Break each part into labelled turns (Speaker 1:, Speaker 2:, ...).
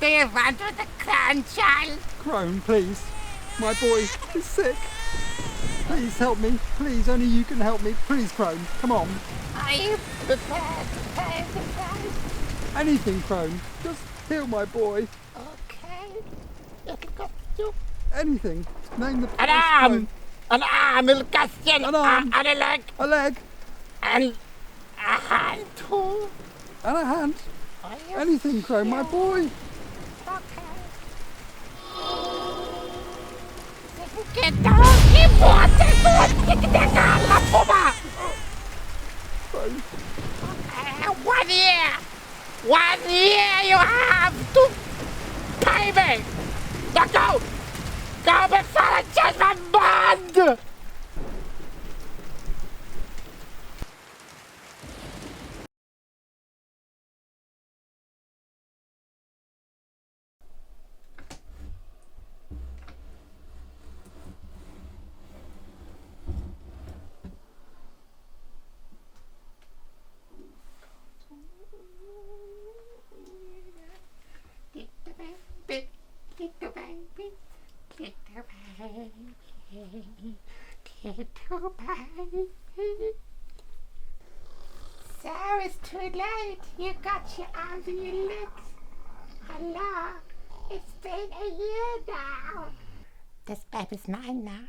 Speaker 1: do you want with the Crone child?
Speaker 2: Crone, please. My boy is sick. Please help me. Please, only you can help me. Please, Crone, come on.
Speaker 1: Are you prepared to pay the price?
Speaker 2: Anything, Crone. Just heal my boy.
Speaker 1: Okay. You can go to
Speaker 2: Anything. Name the price.
Speaker 1: An arm, il question.
Speaker 2: An arm.
Speaker 1: And a leg.
Speaker 2: A leg.
Speaker 1: And a hand too.
Speaker 2: And a hand.
Speaker 1: Are you
Speaker 2: Anything, Crone, my boy.
Speaker 1: okay? Get down, keep water, get the gala, Puma.
Speaker 2: Crone.
Speaker 1: 1 year. 1 year you have to pay me. Now go. Go before I change my mind. So it's too late. You got your arms and your legs. Hello. It's been a year now. This baby's mine now.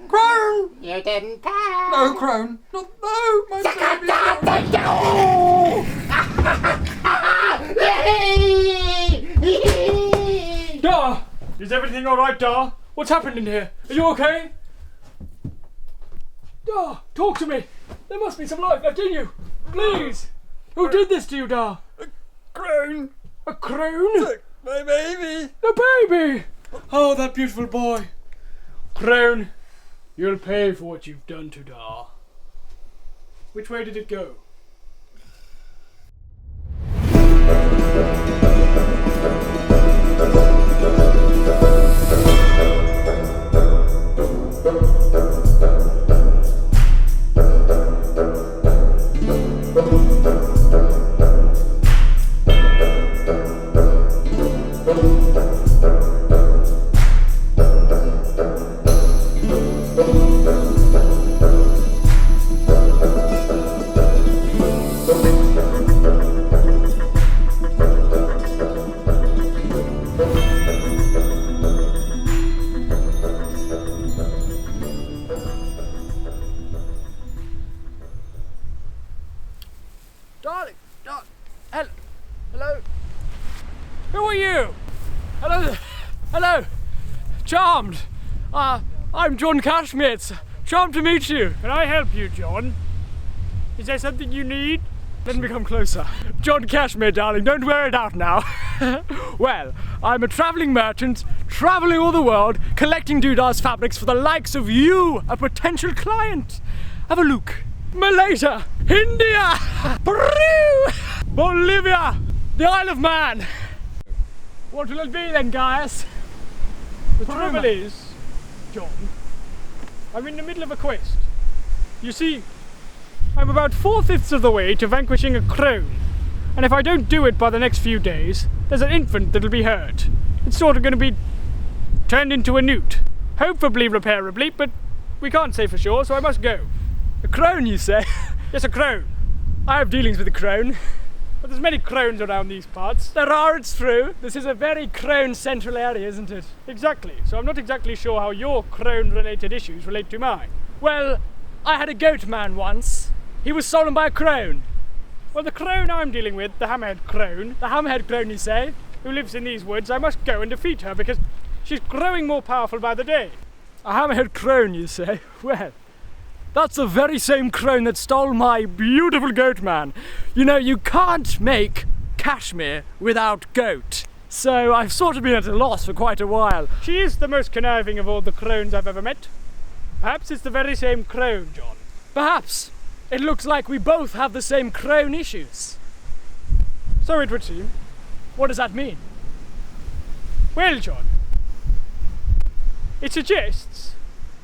Speaker 2: Crone!
Speaker 1: You didn't pay.
Speaker 2: No, Crone. No, my baby.
Speaker 3: Dar! Is everything alright, Dar? What's happened in here? Are you okay? Dar, talk to me! There must be some life left in you! Please! Who did this to you, Dar?
Speaker 2: Crone.
Speaker 3: A crone?
Speaker 2: Took my baby.
Speaker 3: The baby! Oh, that beautiful boy. Crone, you'll pay for what you've done to Dar. Which way did it go?
Speaker 2: Darling. Hello.
Speaker 3: Who are you? Hello. Charmed. I'm John Cashmere. It's charmed to meet you. Can I help you, John? Is there something you need? Let me come closer. John Cashmere, darling, don't wear it out now. Well, I'm a travelling merchant, travelling all the world, collecting Doodar's fabrics for the likes of you, a potential client. Have a look. Malaysia, India, Peru, Bolivia, the Isle of Man. What will it be then, Gaius? The trouble is, John, I'm in the middle of a quest. You see, I'm about 4/5 of the way to vanquishing a crone, and if I don't do it by the next few days, there's an infant that'll be hurt. It's sort of going to be turned into a newt. Hopefully repairably, but we can't say for sure, so I must go. A crone, you say? Yes, a crone. I have dealings with a crone. But there's many crones around these parts. There are, it's true. This is a very crone-central area, isn't it? Exactly. So I'm not exactly sure how your crone-related issues relate to mine. Well, I had a goat man once. He was stolen by a crone. Well, the crone I'm dealing with, the hammerhead crone, you say, who lives in these woods, I must go and defeat her because she's growing more powerful by the day. A hammerhead crone, you say? Well, that's the very same crone that stole my beautiful goat man. You know, you can't make cashmere without goat. So I've sort of been at a loss for quite a while. She is the most conniving of all the crones I've ever met. Perhaps it's the very same crone, John. Perhaps. It looks like we both have the same crone issues. So it would seem. What does that mean? Well, John, it suggests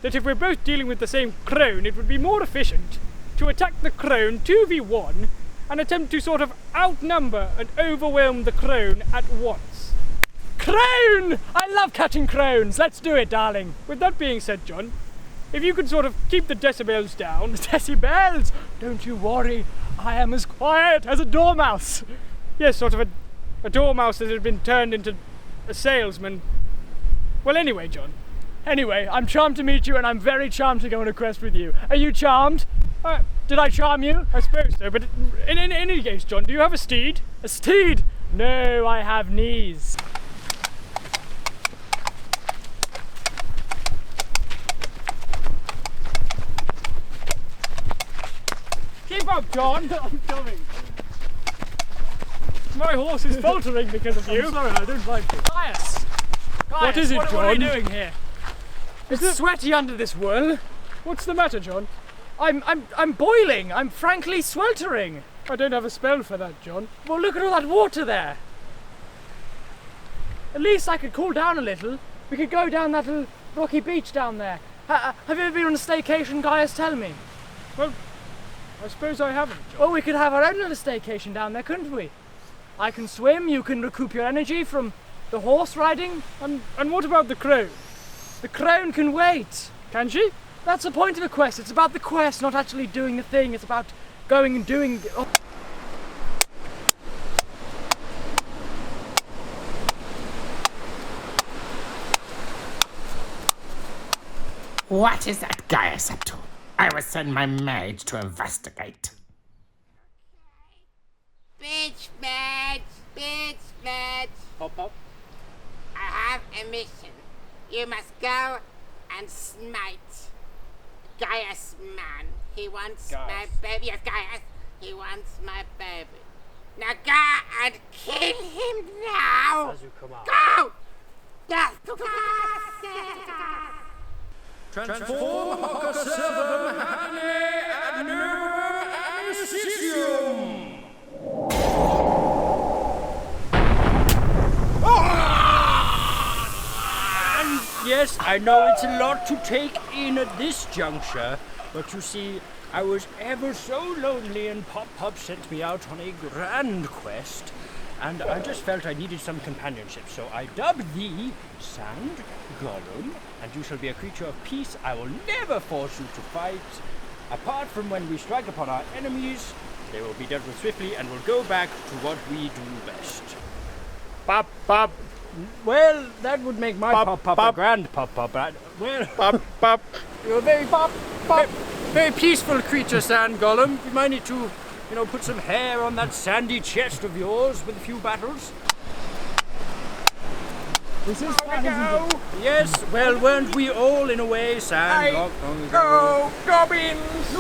Speaker 3: that if we're both dealing with the same crone, it would be more efficient to attack the crone 2v1 and attempt to sort of outnumber and overwhelm the crone at once. Crone! I love catching crones. Let's do it, darling. With that being said, John, if you could sort of keep the decibels down. Decibels! Don't you worry. I am as quiet as a dormouse. Yes, sort of a dormouse that had been turned into a salesman. Well, anyway, John. Anyway, I'm charmed to meet you, and I'm very charmed to go on a quest with you. Are you charmed? Did I charm you? I suppose so, but in any case, John, do you have a steed? A steed? No, I have knees. Keep up, John. I'm coming. My horse is faltering because of you. I'm sorry, I don't like it. Gaius! What is it, John?
Speaker 1: What are you doing here?
Speaker 3: It's sweaty under this wool. What's the matter, John? I'm boiling. I'm frankly sweltering. I don't have a spell for that, John. Well, look at all that water there. At least I could cool down a little. We could go down that little rocky beach down there. Have you ever been on a staycation, Gaius? Tell me. Well, I suppose I haven't. Well, we could have our own little staycation down there, couldn't we? I can swim, you can recoup your energy from the horse riding. And what about the crone? The crone can wait. Can she? That's the point of a quest. It's about the quest, not actually doing the thing. It's about going and doing... Oh.
Speaker 1: What is that Gaius up to? I will send my maid to investigate.
Speaker 4: Bitch match!
Speaker 3: Pop, pop.
Speaker 4: I have a mission. You must go and smite Gaius man. He wants my baby. Yes, Gaius. He wants my baby. Now go and kill him now! Go! Yes, go!
Speaker 5: Transform Hocker Servum Hane and Physcian.
Speaker 6: Yes, I know it's a lot to take in at this juncture, but you see, I was ever so lonely and Pop sent me out on a grand quest, and I just felt I needed some companionship, so I dubbed thee Sand Gollum, and you shall be a creature of peace. I will never force you to fight. Apart from when we strike upon our enemies, they will be dealt with swiftly and will go back to what we do best.
Speaker 3: Pop, pop.
Speaker 6: Well, that would make my pop a grand pop. Well,
Speaker 3: Pop.
Speaker 6: you're a very very peaceful creature, Sand Gollum. You might need to, put some hair on that sandy chest of yours with a few battles.
Speaker 3: This is fun, isn't it?
Speaker 6: Yes, well, weren't we all in a way, Sand Gollum?
Speaker 3: Go, Gobbins!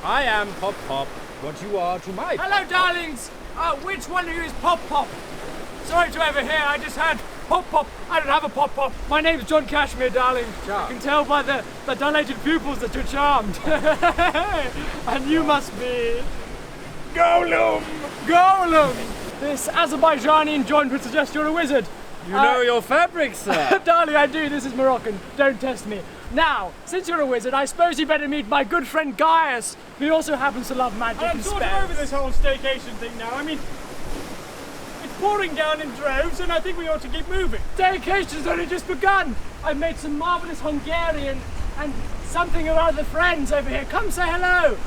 Speaker 6: I am Pop, what you are to my Pop.
Speaker 3: Hello, darlings! Which one of you is Pop? Sorry to overhear, I just had Pop. I don't have a Pop. My name's John Cashmere, darling.
Speaker 6: Charmed.
Speaker 3: You can tell by the dilated pupils that you're charmed. And you must be... Gollum! This Azerbaijani joint would suggest you're a wizard.
Speaker 6: You know your fabrics, sir.
Speaker 3: Darling, I do. This is Moroccan. Don't test me. Now, since you're a wizard, I suppose you better meet my good friend Gaius, who also happens to love magic and
Speaker 7: I'm
Speaker 3: spells.
Speaker 7: sort of over this whole staycation thing now. I mean, it's pouring down in droves, and I think we ought to keep moving.
Speaker 3: Staycation's only just begun. I've made some marvellous Hungarian and something or other friends over here. Come say hello.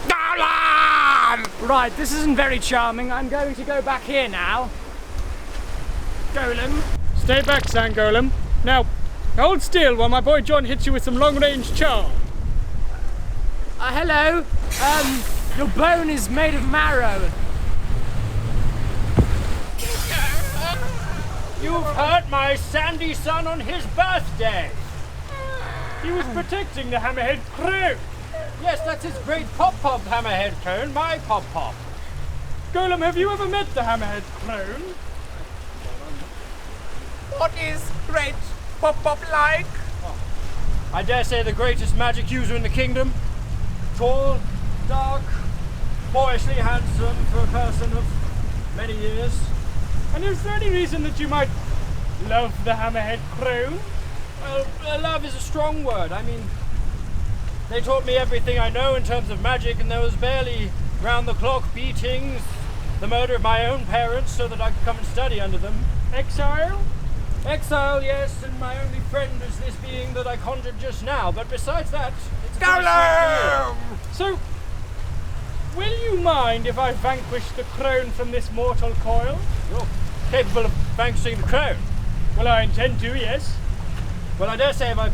Speaker 1: Gollum!
Speaker 3: Right, this isn't very charming. I'm going to go back here now. Golem.
Speaker 7: Stay back, Sand Golem. Now, hold still while my boy John hits you with some long-range charm.
Speaker 3: Hello. Your bone is made of marrow.
Speaker 6: You've hurt my sandy son on his birthday.
Speaker 7: He was protecting the Hammerhead crew.
Speaker 6: Yes, that's his great Pop Hammerhead Crone, my Pop.
Speaker 7: Golem, have you ever met the Hammerhead Crone?
Speaker 1: What is great Pop like?
Speaker 6: I dare say the greatest magic user in the kingdom. Tall, dark, boyishly handsome for a person of many years.
Speaker 7: And is there any reason that you might love the Hammerhead Crone?
Speaker 6: Well, love is a strong word. I mean, they taught me everything I know in terms of magic, and there was barely round-the-clock beatings, the murder of my own parents so that I could come and study under them.
Speaker 3: Exile?
Speaker 6: Exile, yes, and my only friend is this being that I conjured just now, but besides that, it's a pretty
Speaker 1: Golem!
Speaker 3: So, will you mind if I vanquish the crone from this mortal coil?
Speaker 6: You're capable of vanquishing the Crone.
Speaker 3: Well, I intend to, yes.
Speaker 6: Well, I dare say if I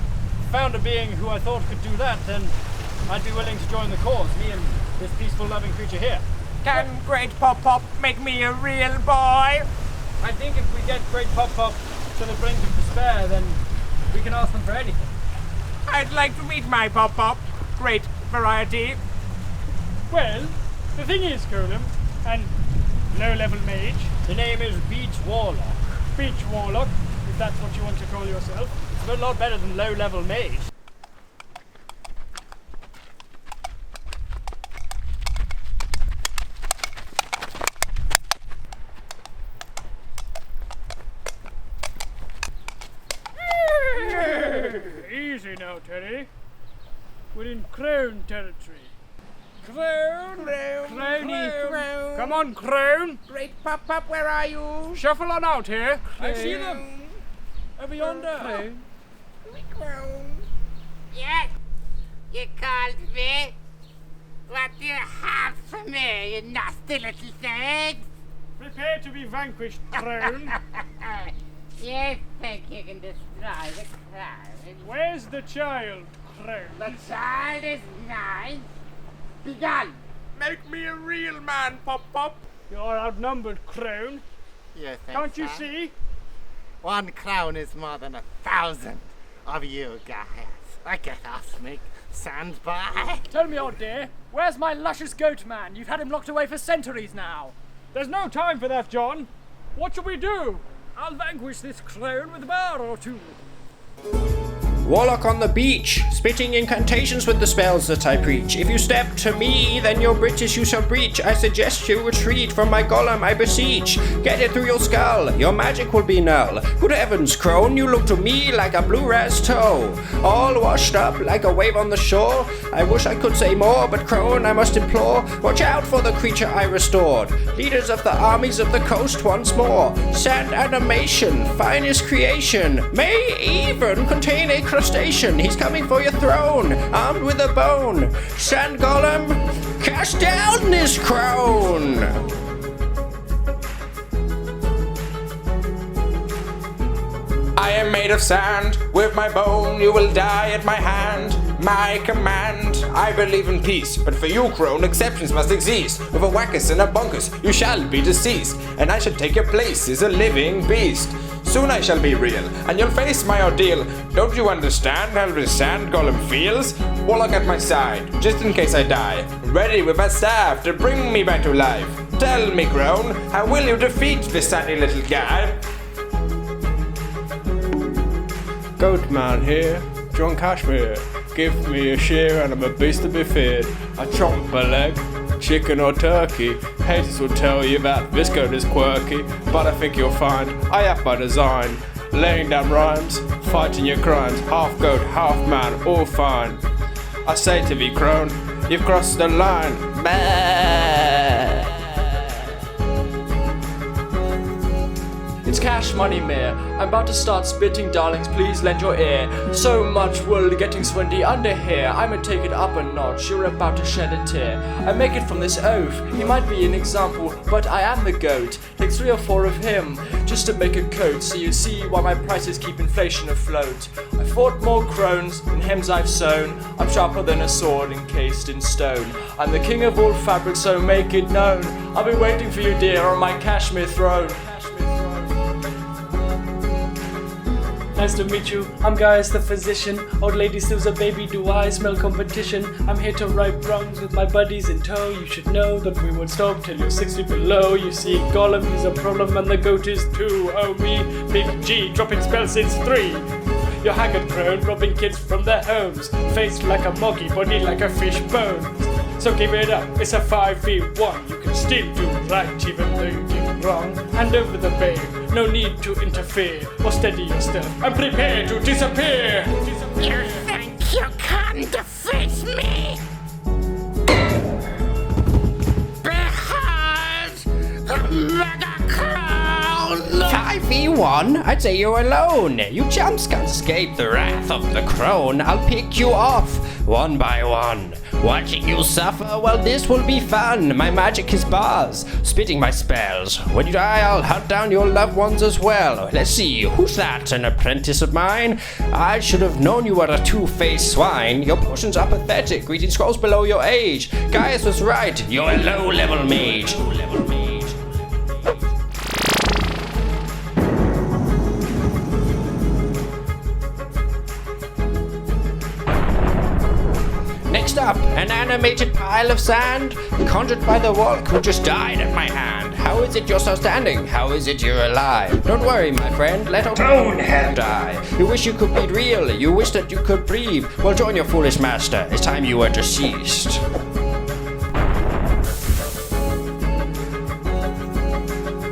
Speaker 6: found a being who I thought could do that, then I'd be willing to join the cause, me and this peaceful, loving creature here.
Speaker 1: Can Great Pop make me a real boy?
Speaker 6: I think if we get Great Pop to the brink of despair, then we can ask them for anything.
Speaker 1: I'd like to meet my Pop. Great variety.
Speaker 3: Well, the thing is, Golem, and low-level mage,
Speaker 6: The name is Beach Warlock.
Speaker 3: beach warlock, if that's what you want to call yourself.
Speaker 6: It's a lot better than low-level mage.
Speaker 3: Easy now, Teddy. We're in Crone territory.
Speaker 1: Crone.
Speaker 3: Croney. Come on, Crone.
Speaker 1: Great Pop, where are you?
Speaker 3: Shuffle on out here.
Speaker 6: I see them over yonder.
Speaker 1: Crone. Yes. You called me. What do you have for me, you nasty little thing?
Speaker 3: Prepare to be vanquished, Crone.
Speaker 1: You think you can destroy the crown?
Speaker 3: Where's the child, Crone?
Speaker 1: The child is mine. Begone. Make me a real man, Pop.
Speaker 3: You're outnumbered, Crone.
Speaker 4: You think
Speaker 3: Can't you
Speaker 4: so?
Speaker 3: see?
Speaker 4: 1 crown is more than 1,000 of you guys. I get off me. Stand by.
Speaker 8: Tell me, old dear, where's my luscious goat man? You've had him locked away for centuries now.
Speaker 3: There's no time for that, John. What shall we do?
Speaker 8: I'll vanquish this crone with a bar or two.
Speaker 5: Warlock on the beach, spitting incantations with the spells that I preach. If you step to me, then your bridges you shall breach. I suggest you retreat from my golem, I beseech. Get it through your skull, your magic will be null. Good heavens, crone, you look to me like a blue ras toe. All washed up like a wave on the shore. I wish I could say more, but crone, I must implore. Watch out for the creature I restored. Leaders of the armies of the coast once more. Sand animation, finest creation. May even contain a crustacean. He's coming for your throne, armed with a bone. Sand golem, cast down this crone. I am made of sand, with my bone you will die at my hand. My command, I believe in peace, but for you, crone, exceptions must exist. With a wackus and a bunkus, you shall be deceased, and I shall take your place as a living beast. Soon I shall be real, and you'll face my ordeal. Don't you understand how the sand golem feels? Warlock at my side, just in case I die. Ready with my staff to bring me back to life. Tell me, crone, how will you defeat this sandy little guy?
Speaker 9: Goat man here, John Cashmere. Give me a shear and I'm a beast to be feared. I chomp a leg, chicken or turkey. Haters will tell you that this goat is quirky, but I think you'll find I have by design. Laying down rhymes, fighting your crimes. Half goat, half man, all fine. I say to thee, crone, you've crossed the line.
Speaker 8: It's Cash Money Mare. I'm about to start spitting, darlings, please lend your ear. So much wool getting swendy under here. I'ma take it up a notch, you're about to shed a tear. I make it from this oaf, he might be an example, but I am the goat. Take 3 or 4 of him, just to make a coat, so you see why my prices keep inflation afloat. I fought more crones than hems I've sewn. I'm sharper than a sword encased in stone. I'm the king of all fabrics, so make it known. I'll be waiting for you, dear, on my cashmere throne. Nice to meet you. I'm Gaius the physician. Old lady steals a baby, do I smell competition? I'm here to right wrongs with my buddies in tow. You should know that we won't stop till you're 60 below. You see, Golem is a problem and the goat is too. Oh me, Big G, dropping spells since 3. You're haggard crone, robbing kids from their homes. Face like a moggy, body like a fish bone. So give it up, it's a 5v1. You can still do right even though you did wrong. Hand over the babe, no need to interfere. Or steady yourself and prepare to disappear.
Speaker 1: You think you can defeat me? Behold
Speaker 5: anyone? I'd say you're alone. You chumps can't escape the wrath of the Crone. I'll pick you off, one by one. Watching you suffer, well this will be fun. My magic is bars, spitting my spells. When you die, I'll hunt down your loved ones as well. Let's see, who's that, an apprentice of mine? I should have known you were a two-faced swine. Your potions are pathetic, reading scrolls below your age. Gaius was right, you're a low-level mage. Next up, an animated pile of sand, conjured by the Walk who just died at my hand. How is it you're still standing? How is it you're alive? Don't worry, my friend, let Crone die. You wish you could be real, you wish that you could breathe. Well, join your foolish master, it's time you were deceased.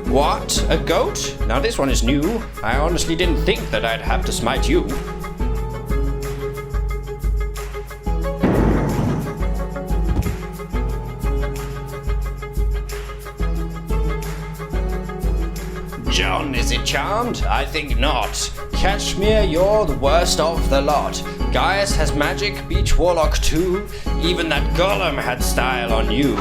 Speaker 5: What? A goat? Now this one is new. I honestly didn't think that I'd have to smite you. John, is it charmed? I think not. Kashmir, you're the worst of the lot. Gaius has magic, Beach Warlock too. Even that golem had style on you.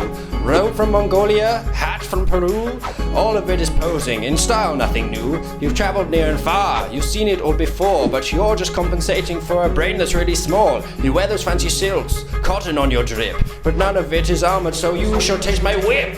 Speaker 5: Robe from Mongolia, hat from Peru. All of it is posing, in style nothing new. You've traveled near and far, you've seen it all before. But you're just compensating for a brain that's really small. You wear those fancy silks, cotton on your drip. But none of it is armored, so you shall taste my whip.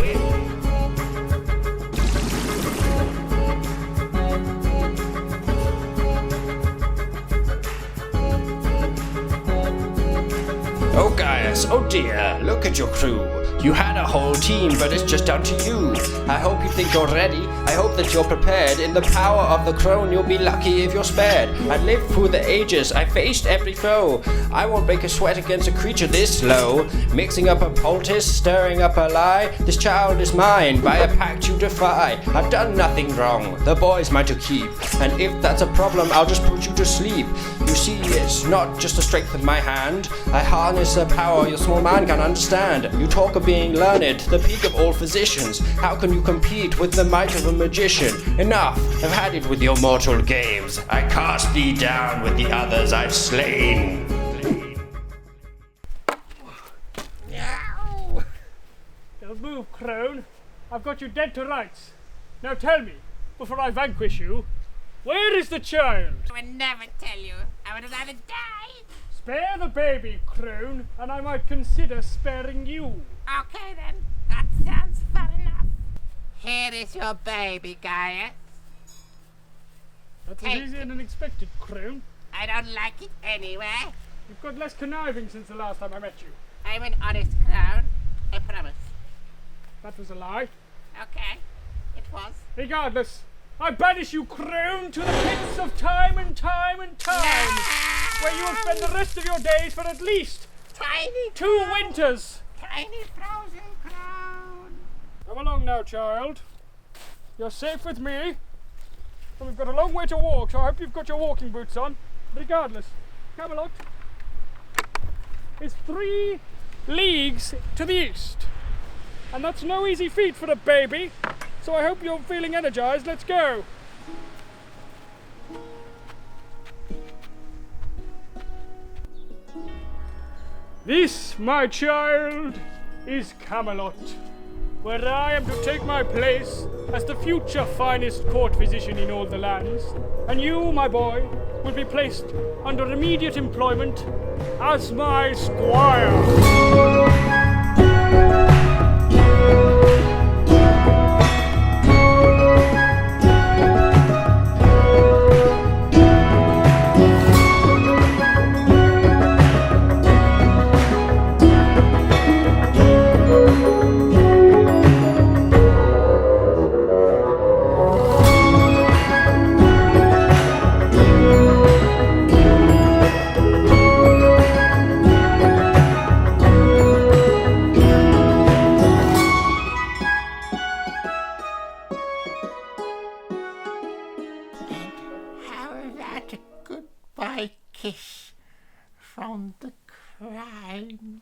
Speaker 5: Oh Gaius, oh dear, look at your crew. You had a whole team, but it's just down to you. I hope you think you're ready, I hope that you're prepared. In the power of the Crone, you'll be lucky if you're spared. I've lived through the ages, I faced every foe. I won't break a sweat against a creature this low. Mixing up a poultice, stirring up a lie. This child is mine, by a pact you defy. I've done nothing wrong, the boy's mine to keep. And if that's a problem, I'll just put you to sleep. You see, it's not just the strength of my hand. I harness a power your small man can understand. You talk of being learned, the peak of all physicians. How can you compete with the might of a magician? Enough, I've had it with your mortal games. I cast thee down with the others I've slain.
Speaker 3: Don't move, Crone. I've got you dead to rights. Now tell me, before I vanquish you, where is the child?
Speaker 4: I would never tell you. I would rather die.
Speaker 3: Spare the baby, Crone, and I might consider sparing you.
Speaker 4: Okay then, that sounds fair enough. Here is your baby, Gaius.
Speaker 3: That's as easy and unexpected, Crone.
Speaker 4: I don't like it anyway.
Speaker 3: You've got less conniving since the last time I met you.
Speaker 4: I'm an honest Crone, I promise.
Speaker 3: That was a lie.
Speaker 4: Okay, it was.
Speaker 3: Regardless, I banish you, Crone, to the pits of time and time and time, where you will spend the rest of your days for at least
Speaker 4: Tiny
Speaker 3: 2 winters.
Speaker 4: Tiny frozen Crone.
Speaker 3: Come along now, child. You're safe with me. And we've got a long way to walk, so I hope you've got your walking boots on. Regardless, Camelot is 3 leagues to the east. And that's no easy feat for a baby. So I hope you're feeling energized. Let's go. This, my child, is Camelot, where I am to take my place as the future finest court physician in all the lands. And you, my boy, will be placed under immediate employment as my squire.
Speaker 1: Goodbye kiss from the Crone.